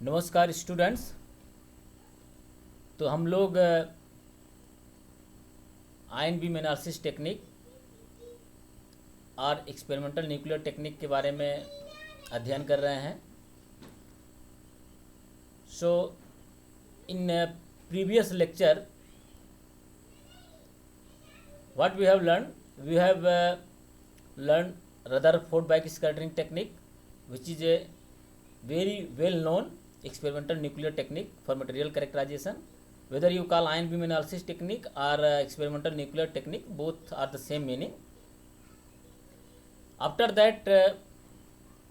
नमस्कार स्टूडेंट्स। तो हम लोग आयन बीम एनालिसिस टेक्निक और एक्सपेरिमेंटल न्यूक्लियर टेक्निक के बारे में अध्ययन कर रहे हैं। So in previous lecture what we have learned Rutherford backscattering technique, which is a very well known experimental nuclear technique for material characterization. Whether you call ion beam analysis technique or experimental nuclear technique, both are the same meaning. After that,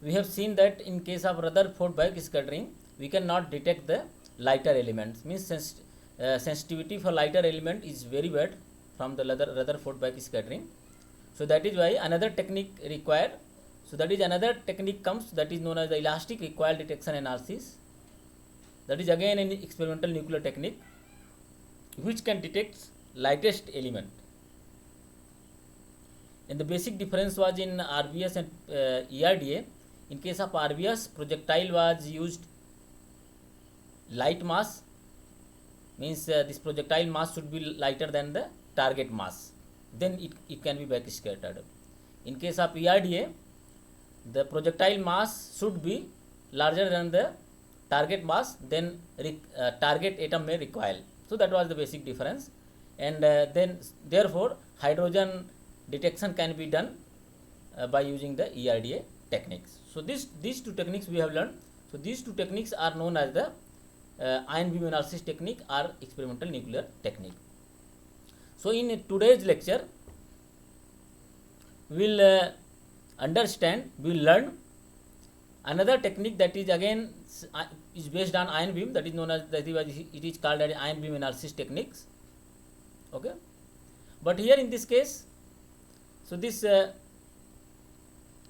we have seen that in case of Rutherford backscattering, we cannot detect the lighter elements. Means sensitivity for lighter element is very bad from the Rutherford backscattering. So that is why another technique required. So that is another technique comes, that is known as the elastic recoil detection analysis. That is again an experimental nuclear technique which can detect lightest element. And the basic difference was in RBS and ERDA. In case of RBS, projectile was used light mass, means this projectile mass should be lighter than the target mass, then it can be backscattered. In case of ERDA, the projectile mass should be larger than the target mass, then target atom may recoil. So that was the basic difference. And then therefore hydrogen detection can be done by using the ERDA techniques. So these two techniques we have learned. So these two techniques are known as the ion beam analysis technique or experimental nuclear technique. So in today's lecture, we will learn another technique that is again is based on ion beam, that is known as, it is called as ion beam analysis techniques. Okay, but here in this case, so this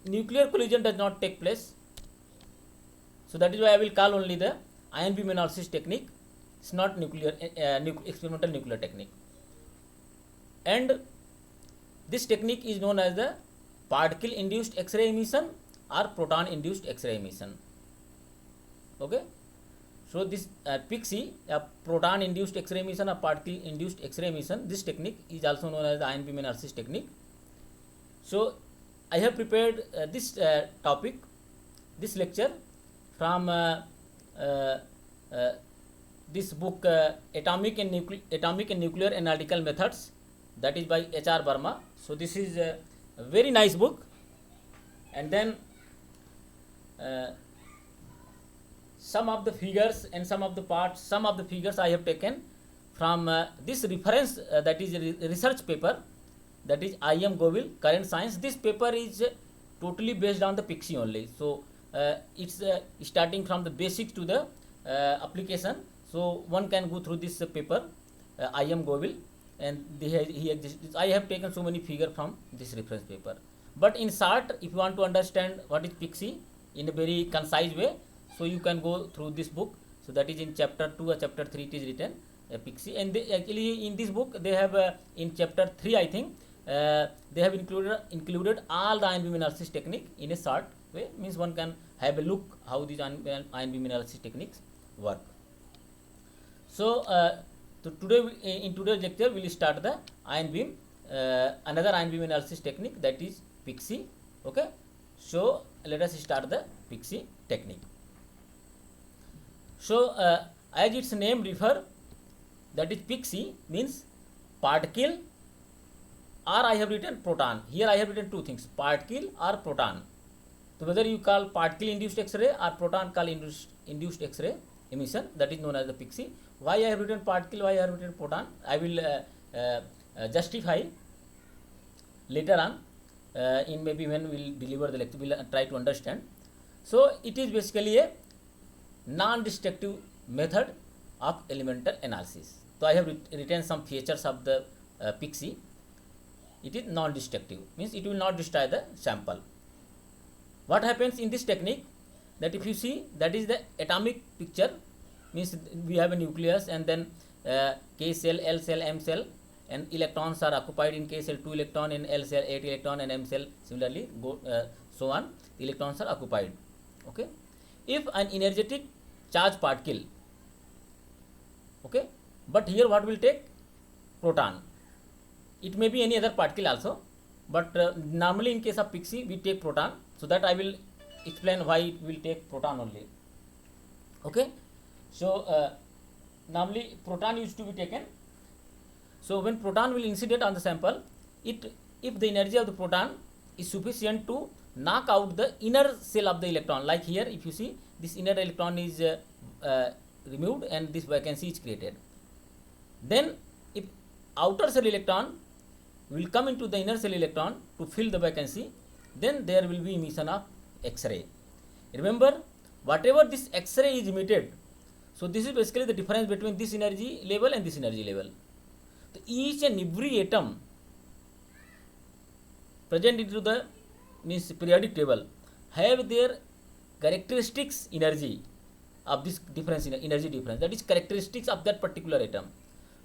nuclear collision does not take place. So that is why I will call only the ion beam analysis technique. It's not nuclear experimental nuclear technique. And this technique is known as the particle induced X-ray emission or proton induced X-ray emission. Okay, so this PIXE, proton induced X-ray emission or particle induced X-ray emission, this technique is also known as the ion beam analysis technique. So I have prepared this topic, this lecture from this book, Atomic and Nuclear Analytical Methods, that is by H.R. Verma. So this is a very nice book. And then some of the figures and some of the parts, some of the figures I have taken from this reference, that is a research paper, that is I.M. Govil, Current Science. This paper is totally based on the PIXE only. So it's starting from the basics to the application. So one can go through this paper, I.M. Govil, and I have taken so many figures from this reference paper. But in short, if you want to understand what is PIXE in a very concise way, so you can go through this book. So that is in chapter 2 or chapter 3 it is written, PIXE. And they actually in this book they have in chapter 3 I think they have included all the ion beam analysis technique in a short way, means one can have a look how these ion beam analysis techniques work. So today in today's lecture we will start the ion beam, another ion beam analysis technique, that is PIXE. Okay, so let us start the PIXE technique. So as its name refer, that is PIXE means particle, or I have written proton. Here I have written two things, particle or proton. So whether you call particle induced X-ray or proton call induced X-ray emission, that is known as the PIXE. Why I have written particle, why I have written proton, I will justify later on in maybe when we will deliver the lecture, we will try to understand. So it is basically a non-destructive method of elemental analysis. So I have written some features of the PIXE. It is non-destructive, means it will not destroy the sample. What happens in this technique, that if you see, that is the atomic picture, means we have a nucleus and then K cell, L cell, M cell, and electrons are occupied in K cell 2 electron, in L cell 8 electron, and M cell similarly so on, the electrons are occupied. Okay, if an energetic charged particle. Okay, but here what will take? Proton. It may be any other particle also, but normally in case of PIXY we take proton, so that I will explain why it will take proton only. Okay, so normally proton used to be taken. So when proton will incident on the sample, if the energy of the proton is sufficient to knock out the inner shell of the electron, like here if you see this inner electron is removed and this vacancy is created, then if outer shell electron will come into the inner shell electron to fill the vacancy, then there will be emission of X-ray. Remember, whatever this X-ray is emitted, so this is basically the difference between this energy level and this energy level. So each and every atom present into the means periodic table have their characteristics energy of this difference in energy difference, that is characteristics of that particular atom.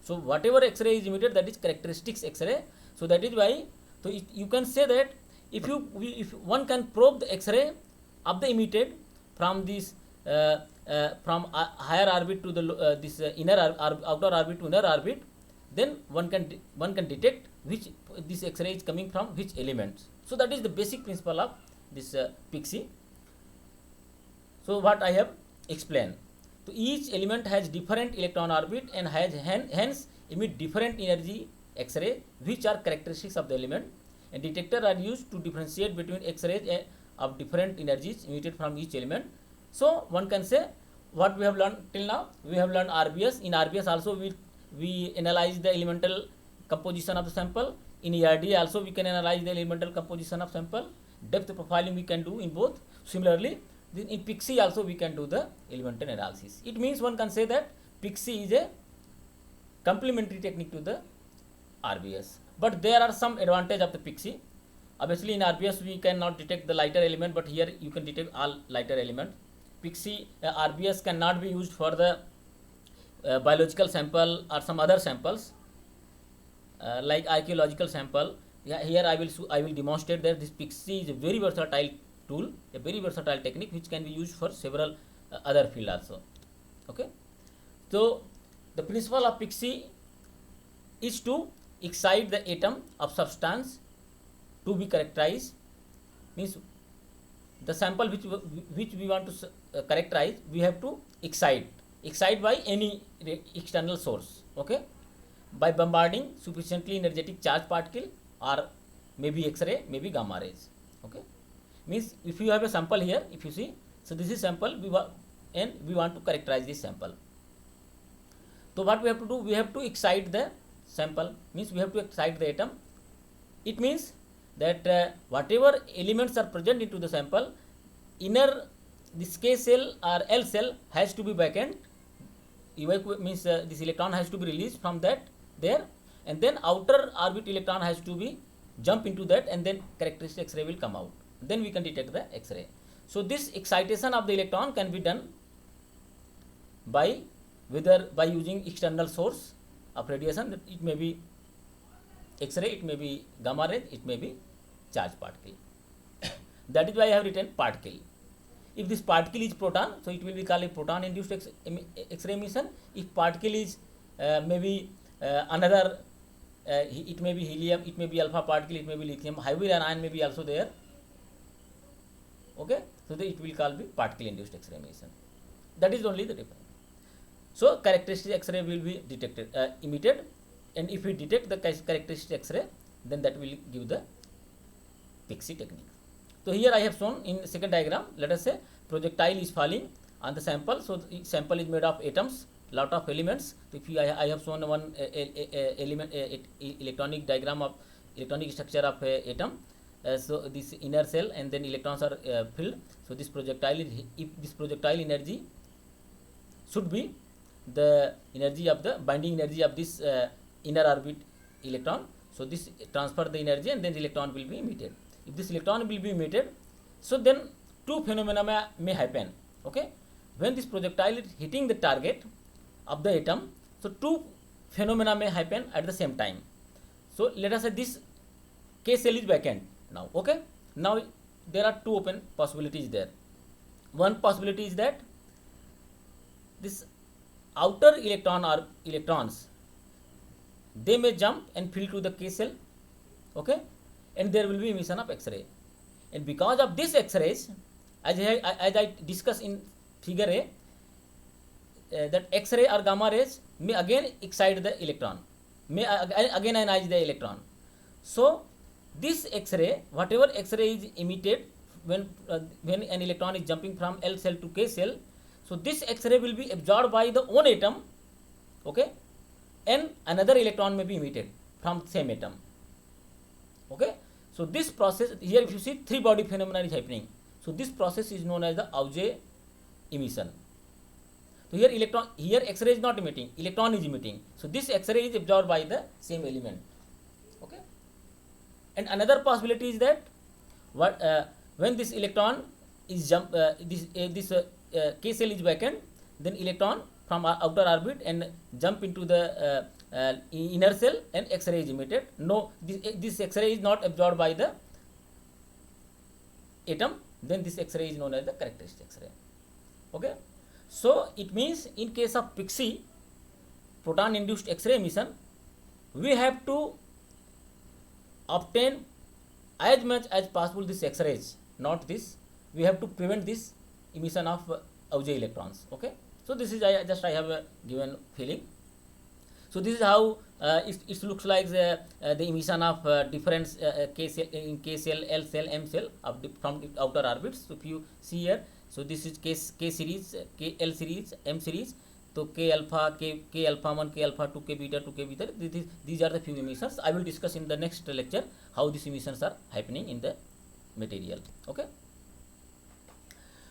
So whatever X-ray is emitted, that is characteristics X-ray. So that is why, so you can say that if one can probe the X-ray of the emitted from this from higher orbit to the this outer orbit to inner orbit, then one can detect which this X-ray is coming from which elements. So that is the basic principle of this PIXY. So what I have explained. So each element has different electron orbit and has hence emit different energy X-ray, which are characteristics of the element, and detectors are used to differentiate between X-rays of different energies emitted from each element. So one can say what we have learned till now. We have learned RBS. In RBS also we analyze the elemental composition of the sample. In ERD also we can analyze the elemental composition of sample. Depth profiling we can do in both. Similarly, in PIXY also we can do the elemental analysis. It means one can say that PIXY is a complementary technique to the RBS. But there are some advantage of the PIXY. Obviously in RBS we cannot detect the lighter element, but here you can detect all lighter element. PIXY RBS cannot be used for the biological sample or some other samples like archaeological sample. Here I will demonstrate that this PIXY is a very versatile tool, a very versatile technique which can be used for several other field also. Okay, so the principle of PIXY is to excite the atom of substance to be characterized, means the sample which we want to characterize, we have to excite by any external source. Okay, by bombarding sufficiently energetic charged particle or maybe X-ray, maybe gamma rays. Okay, means if you have a sample here, if you see, so this is sample and we want to characterize this sample. So what we have to do, we have to excite the sample, means we have to excite the atom. It means that whatever elements are present into the sample, inner this K cell or L cell has to be vacant, means this electron has to be released from that there, and then outer orbit electron has to be jump into that, and then characteristic X-ray will come out. Then we can detect the X-ray. So this excitation of the electron can be done by using external source of radiation. It may be X-ray, it may be gamma ray, it may be charged particle. That is why I have written particle. If this particle is proton, so it will be called a proton induced X-ray emission. If particle is maybe another, it may be helium, it may be alpha particle, it may be lithium, hydrogen ion may be also there. Okay, so it will call be particle induced X-ray emission. That is only the difference. So characteristic X-ray will be detected, emitted, and if we detect the characteristic X-ray, then that will give the PIXY technique. So here I have shown in second diagram, let us say projectile is falling on the sample. So the sample is made of atoms, lot of elements. So if I have shown one element electronic diagram of electronic structure of atom. So this inner cell and then electrons are filled. So this projectile is, if this projectile energy should be the energy of the binding energy of this inner orbit electron. So this transfer the energy and then the electron will be emitted. If this electron will be emitted, so then two phenomena may happen. Okay, when this projectile is hitting the target of the atom, so two phenomena may happen at the same time. So let us say this K cell is vacant now. Okay, now there are two open possibilities there. One possibility is that this outer electron or electrons, they may jump and fill to the K cell, okay, and there will be emission of X-ray. And because of this X-rays, as I discussed in figure A, that X-ray or gamma rays may again excite the electron, may again ionize the electron. So this X-ray, whatever X-ray is emitted when an electron is jumping from L cell to K cell, so this X-ray will be absorbed by the own atom, okay, and another electron may be emitted from same atom, okay. So this process here, if you see, three body phenomena is happening. So this process is known as the Auger emission. So here X-ray is not emitting, electron is emitting. So this X-ray is absorbed by the same element, okay. And another possibility is that when this electron is K cell is vacant, then electron from outer orbit and jump into the inner cell and X-ray is emitted. No, this X-ray is not absorbed by the atom, then this X-ray is known as the characteristic X-ray, okay. So it means in case of PIXY, proton induced X-ray emission, we have to obtain as much as possible this X-rays, not this. We have to prevent this emission of Auger electrons, okay. So this is I have given feeling. So this is how it looks like the emission of different K cell, L cell, M cell from the outer orbits. So if you see here, so this is K series, L series, M series. So K alpha 1, K alpha 2, K beta 2, K beta. These are the few emissions. I will discuss in the next lecture how these emissions are happening in the material, okay.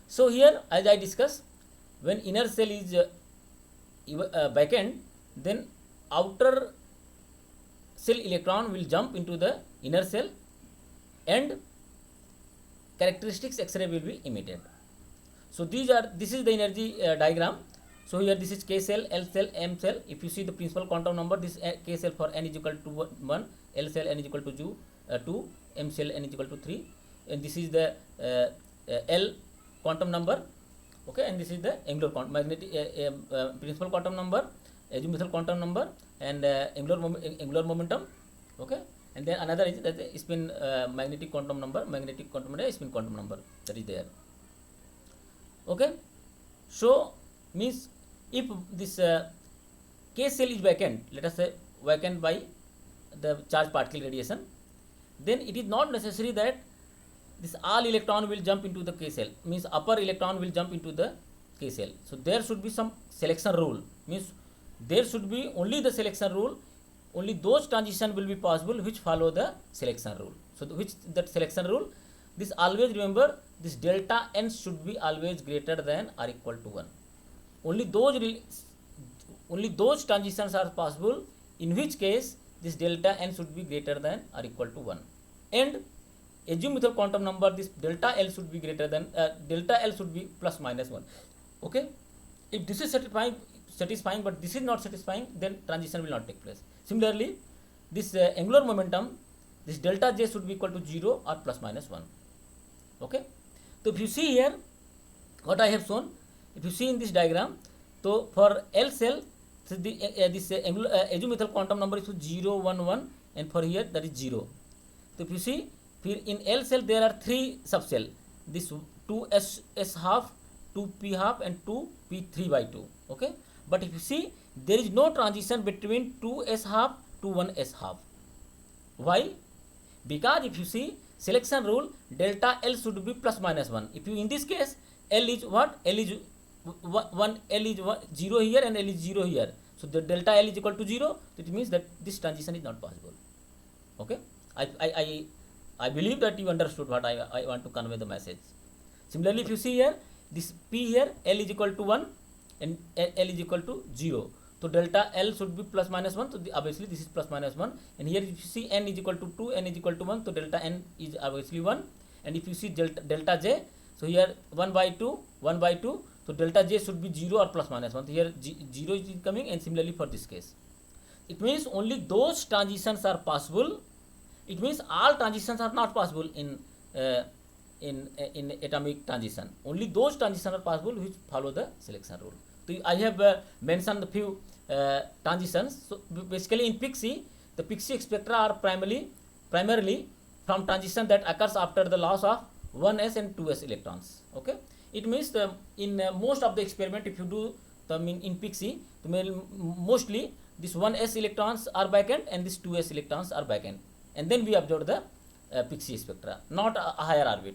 So here, as I discussed, when inner cell is vacant, then outer cell electron will jump into the inner cell and characteristics X-ray will be emitted. So this is the energy diagram. So here this is K cell, L cell, M cell. If you see the principal quantum number, this K cell for n is equal to 1, L cell n is equal to 2, M cell n is equal to 3, and this is the L quantum number, okay, and this is the angular magnetic principal quantum number, azimuthal quantum number, and angular momentum, okay, and then another is the spin magnetic quantum number, spin quantum number, that is there, okay. So means if this K cell is vacant, let us say vacant by the charged particle radiation, then it is not necessary that this all electron will jump into the K cell, means upper electron will jump into the K cell. So there should be some selection rule, means there should be only the selection rule, only those transitions will be possible which follow the selection rule. So that selection rule, this always remember, this delta n should be always greater than or equal to 1. Only those transitions are possible in which case this delta n should be greater than or equal to 1. And azimuthal quantum number, this delta L should be greater than delta L should be plus minus 1, okay. If this is satisfying but this is not satisfying, then transition will not take place. Similarly, this angular momentum, this delta J should be equal to 0 or plus minus 1, okay. So if you see here what I have shown, if you see in this diagram, so for L cell, so this azimuthal quantum number is 0, 1, 1, and for here that is 0. So if you see, in L cell there are 3 subcell, this 2s half, 2p half, and 2p3 by 2, okay. But if you see, there is no transition between 2s half to 1s half. Why? Because if you see selection rule, delta L should be plus minus 1. If you, in this case, L is what? L is 1, L is 0 here and L is 0 here. So the delta L is equal to 0. It means that this transition is not possible, okay. I believe that you understood what I want to convey the message. Similarly, if you see here, this P here, L is equal to 1 and L is equal to 0. So delta L should be plus minus 1. So obviously this is plus minus 1. And here if you see N is equal to 2, N is equal to 1. So delta N is obviously 1. And if you see delta J, so here 1 by 2, 1 by 2. So delta J should be 0 or plus minus 1. So here 0 is coming, and similarly for this case. It means only those transitions are possible. It means all transitions are not possible in atomic transition. Only those transitions are possible which follow the selection rule. So I have mentioned a few transitions. So basically in PIXI, the PIXI spectra are primarily from transition that occurs after the loss of 1s and 2s electrons. Okay, it means in most of the experiment, if you do in PIXI, mostly this 1s electrons are vacant and this 2s electrons are vacant, and then we observe the PIXI spectra, not a higher orbit.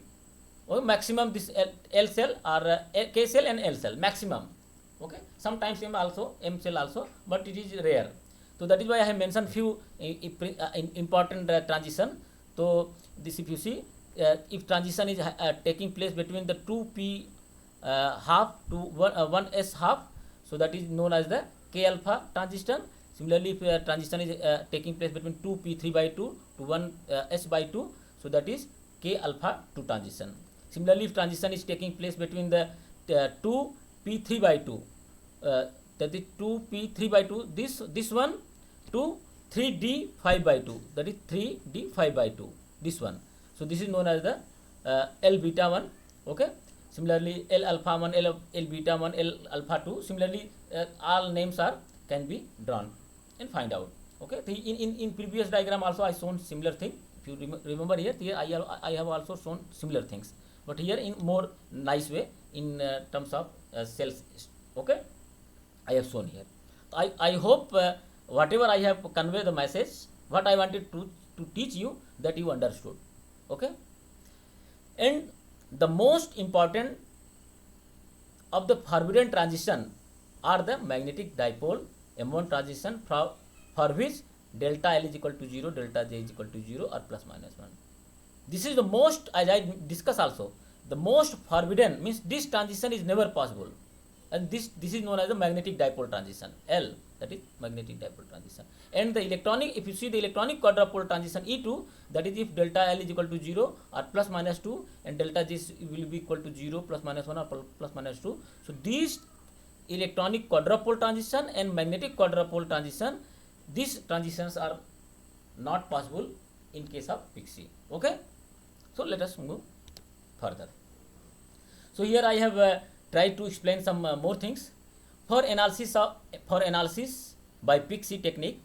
Or maximum this L cell or K cell and L cell maximum. Okay, sometimes M cell also, but it is rare. So that is why I have mentioned few important transition. So this, if you see, if transition is taking place between the 2p half to 1s half, so that is known as the K alpha transition. Similarly, if transition is taking place between 2p3 by 2 to 1s by 2, so that is K alpha 2 transition. Similarly, if transition is taking place between the 2p3 by 2, that is 2p3 by 2, this one to 3d5 by 2, that is 3d5 by 2, this one. So this is known as the L beta 1. Okay. Similarly, L alpha 1, L beta 1, L alpha 2. Similarly, all names can be drawn and find out. Okay. In previous diagram also I shown similar thing. If you remember here I have also shown similar things, but here in more nice way in terms of cells. Okay, I have shown here. I hope whatever I have conveyed the message, what I wanted to teach you, that you understood. Okay, and the most important of the forbidden transition are the magnetic dipole M1 transition for which delta L is equal to 0, delta J is equal to 0 or plus minus 1. This is the most, as I discuss also, the most forbidden, means this transition is never possible, and this is known as the magnetic dipole transition, L, that is magnetic dipole transition. And the electronic, if you see the electronic quadrupole transition E2, that is if delta L is equal to 0 or plus minus 2 and delta J will be equal to 0, plus minus 1 or plus minus 2. So these electronic quadrupole transition and magnetic quadrupole transition, these transitions are not possible in case of PIXI. Okay, so let us move further. So here I have tried to explain some more things. For analysis by PIXI technique,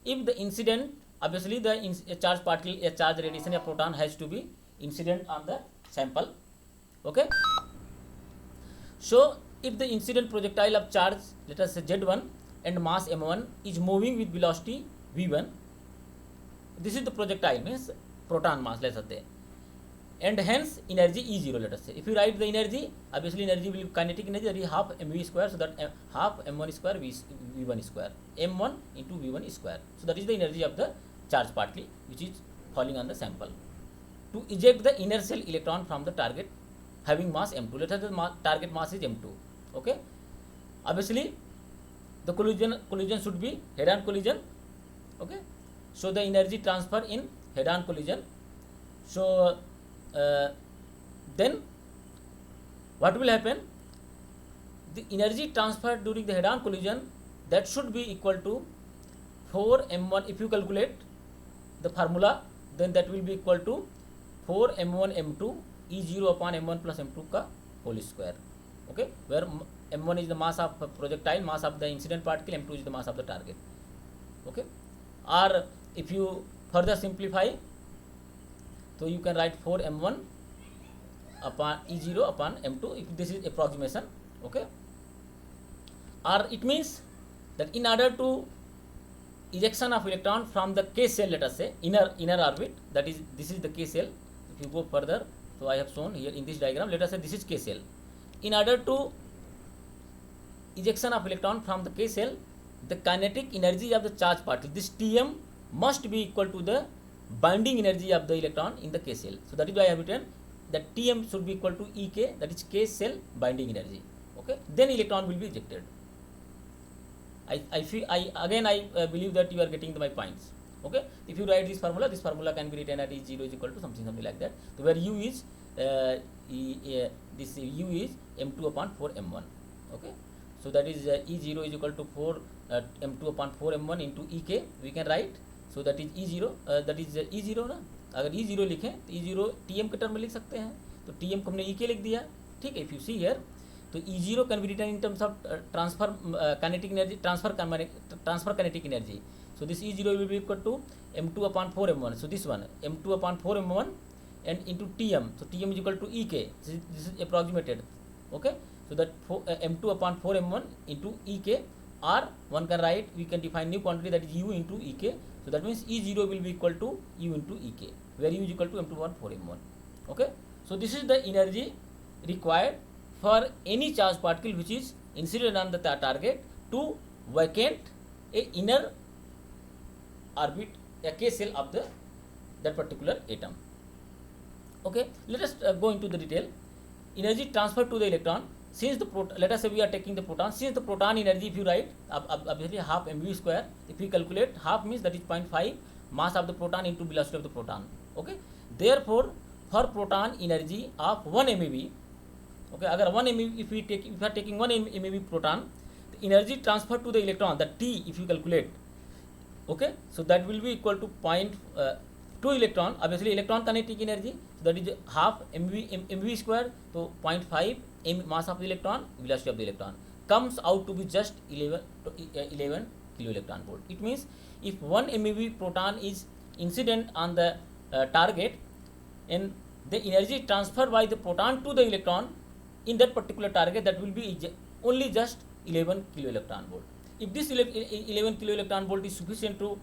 if the incident, obviously a charge particle, a charge radiation, a proton has to be incident on the sample. Okay, so if the incident projectile of charge, let us say Z1 and mass M1 is moving with velocity V1, this is the projectile, means proton mass, let us say, and hence energy E0, let us say. If you write the energy, obviously energy will be kinetic energy, that is half mv square, so that half m1 square v1 square, m1 into v1 square. So that is the energy of the charge particle which is falling on the sample. To eject the inner shell electron from the target having mass m2, let us say the target mass is m2. Okay, obviously the collision should be head-on collision. Okay, so the energy transfer in head-on collision. So then what will happen? The energy transfer during the head-on collision, that should be equal to 4m1. If you calculate the formula, then that will be equal to 4m1 m2 E0 upon m1 plus m2 ka whole square. Okay, where m1 is the mass of projectile, mass of the incident particle, m2 is the mass of the target. Okay, or if you further simplify, so you can write 4m1 upon E0 upon m2, if this is approximation. Okay, or it means that in order to ejection of electron from the K cell, let us say inner orbit, that is this is the K cell. If you go further, so I have shown here in this diagram, let us say this is K cell. In order to ejection of electron from the K cell, the kinetic energy of the charge particle, this Tm, must be equal to the binding energy of the electron in the K cell. So that is why I have written that Tm should be equal to Ek, that is K cell binding energy. Okay, then electron will be ejected. I believe that you are getting my points. Okay, if you write this formula can be written at E0 is equal to something like that. So where U is this U is m2 upon 4 m1. Okay, so that is E0 is equal to 4 m2 upon 4 m1 into Ek we can write. So that is E0, that is E0 ना, अगर E0 लिखें तो E0 Tm के term में लिख सकते हैं, तो Tm को हमने Ek लिख दिया. ठीक है, if you see here So E0 can be written in terms of transfer kinetic energy, transfer kinetic energy. So this E0 will be equal to m2 upon 4 m1. So this one m2 upon 4 m1 and into Tm. So Tm is equal to Ek. This is approximated. Okay. So that m2 upon 4 m1 into Ek, or one can write, we can define new quantity, that is U into Ek. So that means E0 will be equal to U into Ek, where U is equal to m2 upon 4 m1. Okay. So this is the energy required for any charged particle which is incident on the target to vacate a inner orbit, a K cell of that particular atom. Okay, let us go into the detail. Energy transferred to the electron. Since the let us say we are taking the proton. Since the proton energy, if you write obviously half mv square, if we calculate, half means that is 0.5 mass of the proton into velocity of the proton. Okay, therefore for proton energy of 1 MeV, okay, agar 1 MeV, if we are taking 1 MeV proton, the energy transferred to the electron, the T, if you calculate, okay, so that will be equal to 0.2 electron, obviously electron kinetic energy, so that is half mv square, so 0.5 mass of the electron, velocity of the electron, comes out to be just 11 kilo electron volt. It means if 1 MeV proton is incident on the target, and the energy transferred by the proton to the electron in that particular target, that will be only just 11 kilo electron volt. If this 11 kilo electron volt is sufficient to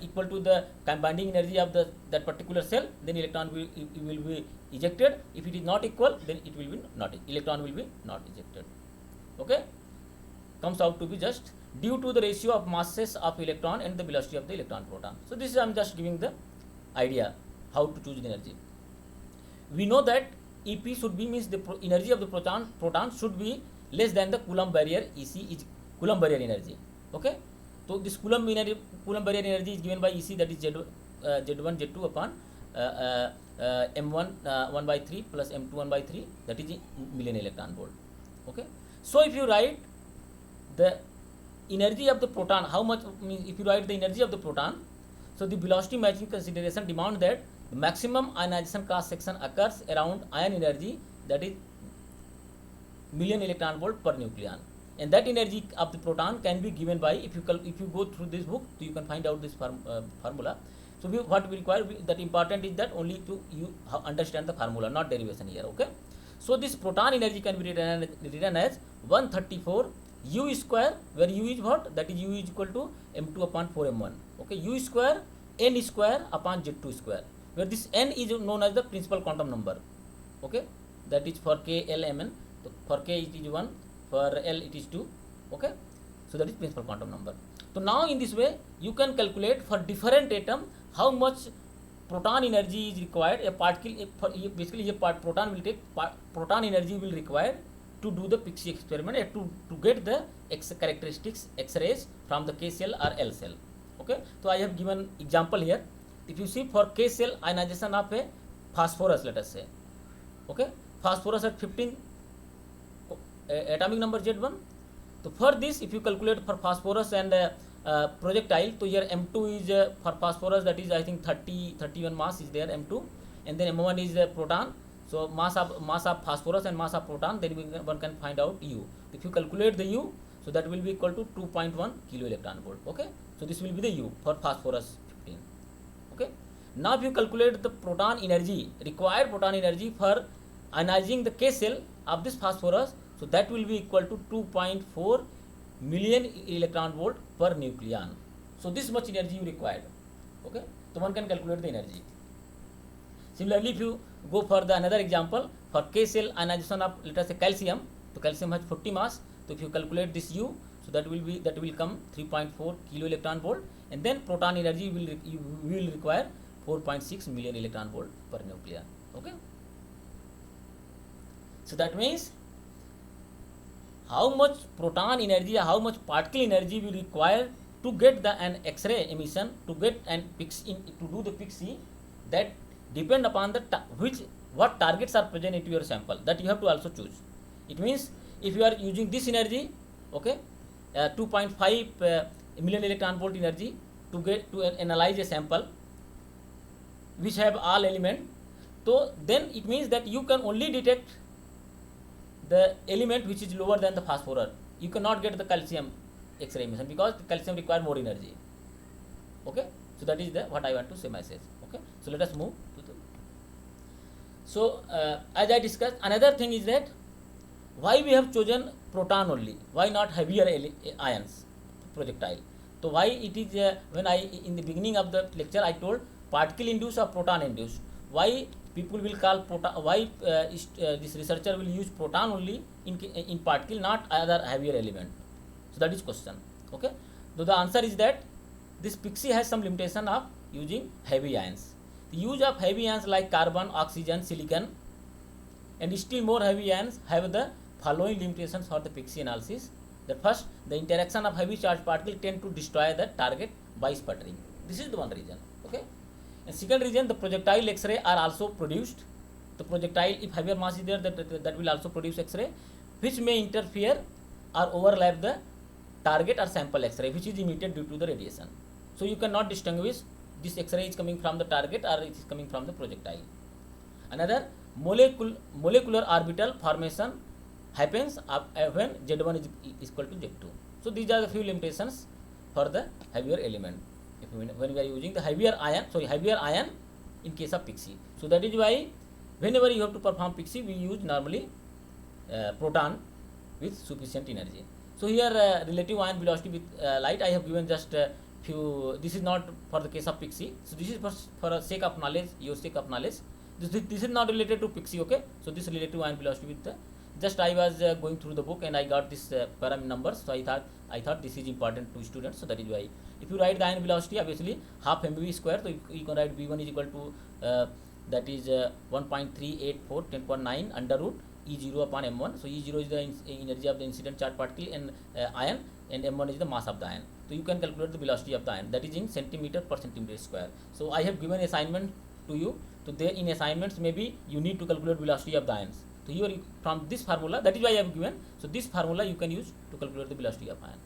equal to the binding energy of that particular cell, then electron will be ejected. If it is not equal, then it will be not, electron will be not ejected. Okay, comes out to be just due to the ratio of masses of electron and the velocity of the electron proton. So this is, I am just giving the idea how to choose the energy. We know that EP should be, means the energy of the proton should be less than the Coulomb barrier. EC is Coulomb barrier energy. Okay, so this Coulomb barrier energy is given by EC, that is Z1 Z2 upon M1 1 by 3 plus M2 1 by 3, that is million electron volt. Okay, so if you write the energy of the proton, how much, means if you write the energy of the proton, so the velocity matching consideration demand that the maximum ionization cross section occurs around ion energy, that is million electron volt per nucleon, and that energy of the proton can be given by, if you go through this book, so you can find out this formula. So what we require, that important is that only to you understand the formula, not derivation here. Okay, so this proton energy can be written as 134 U square, where U is what, that is U is equal to m2 upon 4 m1. Okay, U square n square upon z2 square, where this n is known as the principal quantum number. Okay, that is for k, l, mn. So for k it is 1, for l it is 2. Okay, so that is principal quantum number. So now in this way you can calculate for different atom how much proton energy is required. A particle, basically a proton will take proton energy will require to do the Pixie experiment, to get the characteristics X-rays from the K cell or L cell. Okay, so I have given example here. If you see for K cell ionization of a phosphorus, let us say, okay, phosphorus at 15 atomic number Z1. So for this, if you calculate for phosphorus and projectile, so here M2 is for phosphorus, that is I think 31 mass is there, M2, and then M1 is proton. So mass of phosphorus and mass of proton, then one can find out U. If you calculate the U, so that will be equal to 2.1 kilo electron volt. Okay, so this will be the U for phosphorus 15. Okay, now if you calculate the proton energy, required proton energy for ionizing the K cell of this phosphorus, so that will be equal to 2.4 million electron volt per nucleon. So this much energy you required. Okay, so one can calculate the energy. Similarly, if you go for the another example for K cell ionization of, let us say, calcium, so calcium has 40 mass. So if you calculate this U, so that will come 3.4 kilo electron volt, and then proton energy will require 4.6 million electron volt per nucleon. Okay, so that means how much proton energy, how much particle energy will require to get an X-ray emission, to get and to do the Pixie, that depend upon the what targets are present into your sample, that you have to also choose. It means if you are using this energy, okay, 2.5 million electron volt energy to analyze a sample which have all element, so then it means that you can only detect the element which is lower than the phosphorus, you cannot get the calcium X-ray emission because the calcium require more energy. Okay, so that is the what I want to say message. Okay, so let us move to the. So as I discussed, another thing is that why we have chosen proton only, why not heavier ions projectile. So why it is when I in the beginning of the lecture I told particle induced or proton induced. Why people will call proton? Why this researcher will use proton only in particle, not other heavier element? So that is question. Okay. So the answer is that this PIXI has some limitation of using heavy ions. The use of heavy ions like carbon, oxygen, silicon, and still more heavy ions have the following limitations for the PIXI analysis. The first, the interaction of heavy charged particle tend to destroy the target by sputtering. This is the one reason. Okay. And second reason, the projectile X-ray are also produced. The projectile, if heavier mass is there, that will also produce X-ray, which may interfere or overlap the target or sample X-ray, which is emitted due to the radiation. So you cannot distinguish this X-ray is coming from the target or it is coming from the projectile. Another, molecular orbital formation happens when Z1 is equal to Z2. So these are the few limitations for the heavier element. When we are using the heavier ion in case of PIXI. So that is why whenever you have to perform PIXI, we use normally proton with sufficient energy. So here relative ion velocity with light I have given just few. This is not for the case of PIXI. So this is for the sake of knowledge, your sake of knowledge. This is not related to PIXI. Okay. So this relative ion velocity with the just I was going through the book and I got this parameter numbers. So I thought this is important to students. So that is why if you write the ion velocity, obviously half mv square. So you can write v1 is equal to that is 1.384 10.9 under root E0 upon m1. So E0 is the energy of the incident charge particle and ion, and m1 is the mass of the ion. So you can calculate the velocity of the ion, that is in centimeter per centimeter square. So I have given assignment to you. So there in assignments maybe you need to calculate velocity of the ions. So here from this formula, that is why I have given. So this formula you can use to calculate the velocity of ion.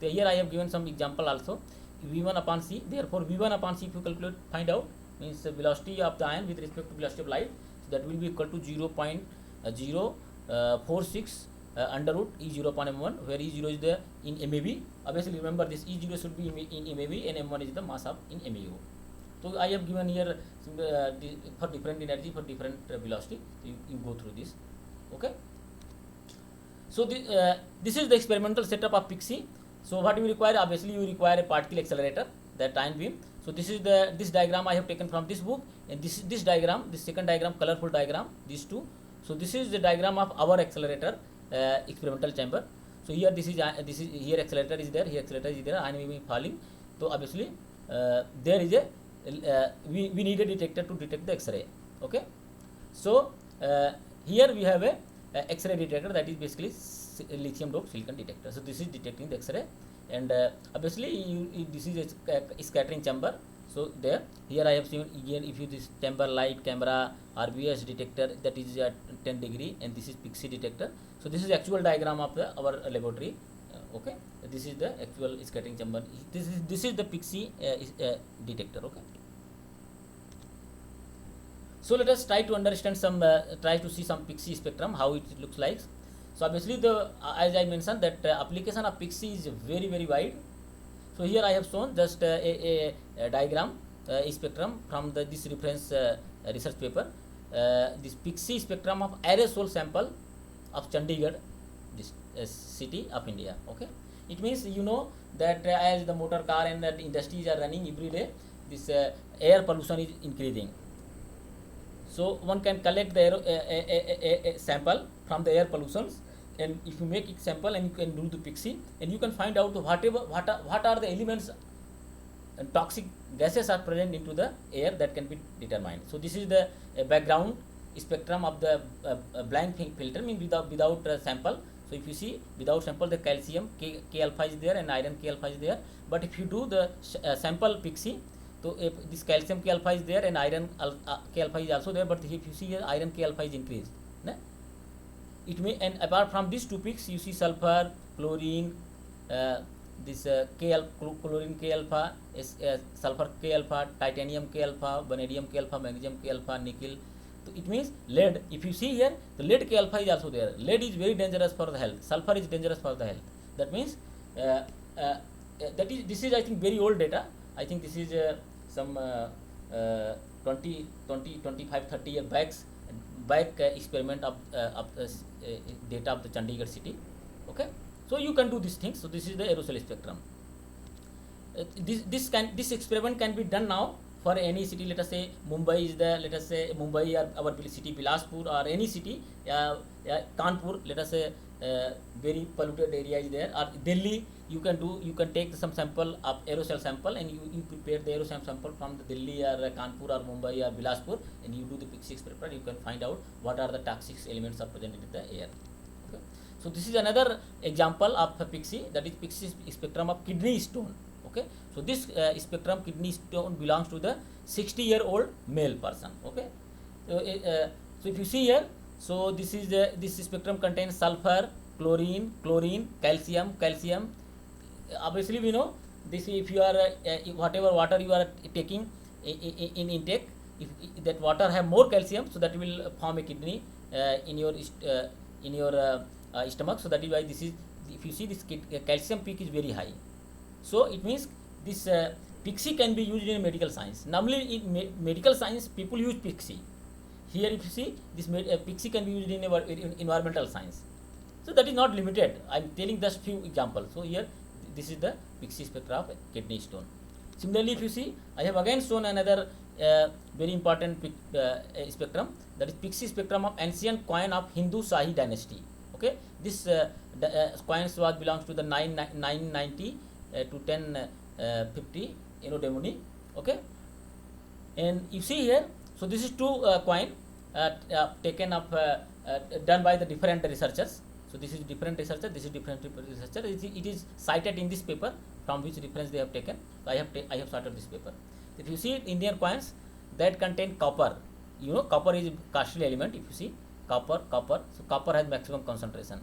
So here I have given some example also. V1 upon C. Therefore V1 upon C, if you calculate, find out, means the velocity of the ion with respect to velocity of light. So that will be equal to 0.046 under root E0 upon m1, where E0 is the in MeV. Obviously remember this E0 should be in MeV and m1 is the mass of in MeV. So I have given here for different energy for different velocity. So you go through this. Okay. So this is the experimental setup of PIXI. So what you require? Obviously you require a particle accelerator, that ion beam. So this is this diagram I have taken from this book, and this diagram, this second diagram, colorful diagram, these two. So this is the diagram of our accelerator experimental chamber. So here this is here accelerator is there, here accelerator is there, ion beam falling. So obviously there is a we need a detector to detect the X-ray. Okay. So here we have a X-ray detector, that is basically lithium dope silicon detector. So this is detecting the X-ray, and obviously this is a scattering chamber. So there here I have seen again, if you this chamber light camera RBS detector, that is at 10 degree, and this is PIXI detector. So this is actual diagram of our laboratory. Okay, this is the actual scattering chamber. This is the PIXI detector. Okay. So let us try to understand some, try to see some PIXI spectrum, how it looks like. So obviously as I mentioned that application of PIXI is very wide. So here I have shown just a diagram, spectrum from this reference research paper. This PIXI spectrum of aerosol sample of Chandigarh, this city of India. Okay, it means you know that as the motor car and the industries are running every day, this air pollution is increasing. So one can collect the a sample from the air pollutions, and if you make it sample and you can do the PIXI, and you can find out what are the elements and toxic gases are present into the air, that can be determined. So this is the background spectrum of the blank filter, means without sample. So if you see without sample, the calcium K alpha is there and iron K alpha is there. But if you do the sample PIXI, so if this calcium K alpha is there and iron K alpha is also there, but if you see here iron K alpha is increased. It may, and apart from these two peaks, you see sulfur, chlorine, this chlorine K alpha, sulfur K alpha, titanium K alpha, vanadium K alpha, magnesium K alpha, nickel, it means lead. If you see here, the lead K alpha is also there. Lead is very dangerous for the health. Sulfur is dangerous for the health. That means this is I think very old data. I think this is some 25, 30 year back experiment of data of the Chandigarh city. Okay, so you can do these things. So this is the aerosol spectrum. This experiment can be done now for any city. Let us say Mumbai is the, let us say Mumbai or our city Bilaspur or any city, Kanpur, let us say very polluted area is there, or Delhi. You can take some sample of aerosol sample, and you prepare the aerosol sample from the Delhi or Kanpur or Mumbai or Bilaspur, and you do the PIXI experiment. You can find out what are the toxic elements are present in the air. Okay. So this is another example of PIXI, that is PIXI spectrum of kidney stone. Okay, so this spectrum kidney stone belongs to the 60-year-old male person. Okay, so if you see here, so this is this spectrum contains sulfur, chlorine, calcium. Obviously we know this. If you are whatever water you are taking in intake, if that water have more calcium, so that will form a kidney in your stomach. So that is why this is, if you see this calcium peak is very high. So it means this PIXI can be used in medical science. Normally in medical science people use PIXI. Here if you see this PIXI can be used in environmental science. So that is not limited. I am telling just few examples. So here this is the PIXI spectra of kidney stone. Similarly, if you see, I have again shown another very important spectrum, that is PIXI spectrum of ancient coin of Hindu Shahi dynasty. Okay, this coins belongs to the 990 to 1050 Demoni. Okay, and you see here, so this is two coin taken up done by the different researchers. So this is different researcher, this is different researcher. It is cited in this paper from which reference they have taken. So I have cited this paper. If you see Indian coins that contain copper, you know copper is costly element. If you see copper, so copper has maximum concentration.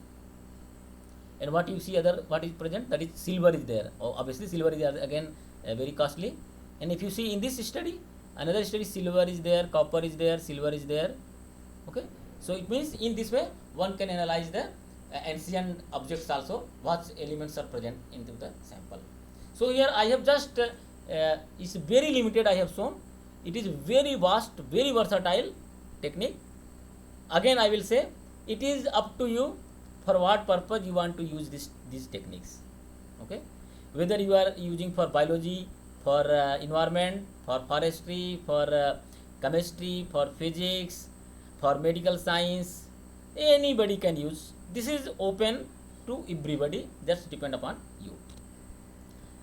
And what you see what is present, that is silver is there. Obviously silver is again very costly. And if you see in this study, another study, silver is there, copper is there, silver is there. Okay, so it means in this way one can analyze the ancient objects also, what elements are present into the sample. So here I have just it's very limited I have shown. It is very vast, very versatile technique. Again I will say, it is up to you for what purpose you want to use these techniques. Okay, whether you are using for biology, for environment, for forestry, for chemistry, for physics, for medical science, anybody can use. This is open to everybody, just depend upon you.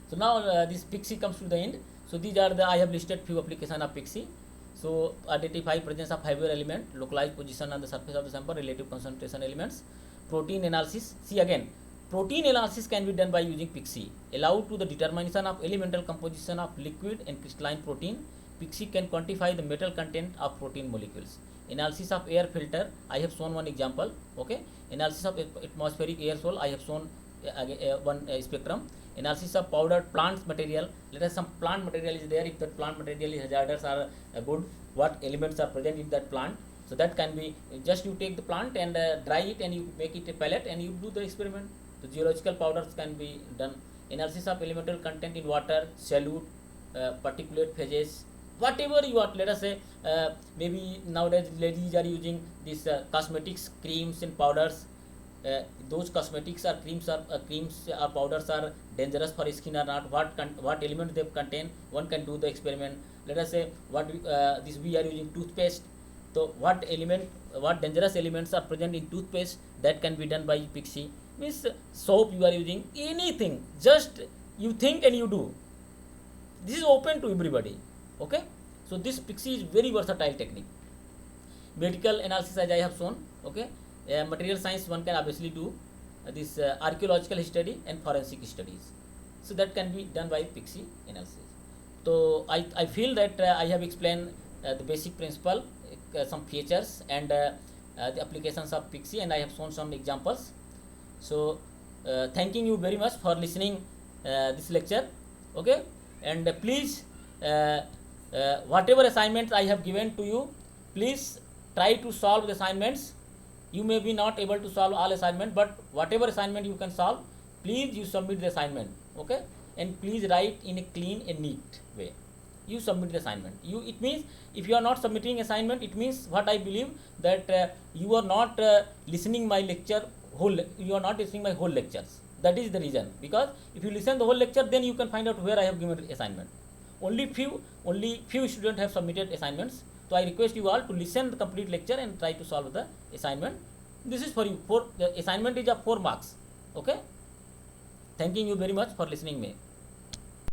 So now this PIXI comes to the end. So these are I have listed few application of PIXI. So identify presence of fiber element, localized position on the surface of the sample, relative concentration elements, protein analysis. See again, protein analysis can be done by using PIXI. Allow to the determination of elemental composition of liquid and crystalline protein. PIXI can quantify the metal content of protein molecules. Analysis of air filter, I have shown one example. Okay, analysis of atmospheric aerosol, I have shown one spectrum. Analysis of powdered plant material, let us some plant material is there. If that plant material is hazardous or good, what elements are present in that plant. So that can be, just you take the plant and dry it and you make it a pellet and you do the experiment. The geological powders can be done. Analysis of elemental content in water, solute, particulate phases, whatever you want. Let us say maybe nowadays ladies are using these cosmetics, creams and powders. Those cosmetics or creams or powders are dangerous for skin or not, what element they contain, one can do the experiment. Let us say this we are using toothpaste, so what dangerous elements are present in toothpaste, that can be done by PIXI. Means soap you are using, anything, just you think and you do. This is open to everybody. Okay, so this PIXI is very versatile technique. Medical analysis as I have shown. Okay, material science one can obviously do this archaeological study and forensic studies. So that can be done by PIXI analysis. So I feel that I have explained the basic principle, some features and the applications of PIXI, and I have shown some examples. So thanking you very much for listening this lecture. Okay, and please whatever assignments I have given to you, please try to solve the assignments. You may be not able to solve all assignment, but whatever assignment you can solve, please you submit the assignment, okay? And please write in a clean and neat way. You submit the assignment. It means if you are not submitting assignment, it means what I believe that you are not listening my lecture whole. You are not listening my whole lectures. That is the reason. Because if you listen the whole lecture, then you can find out where I have given assignment. Only few students have submitted assignments. So I request you all to listen the complete lecture and try to solve the assignment. This is for you. The assignment is of 4 marks. Okay. Thanking you very much for listening me.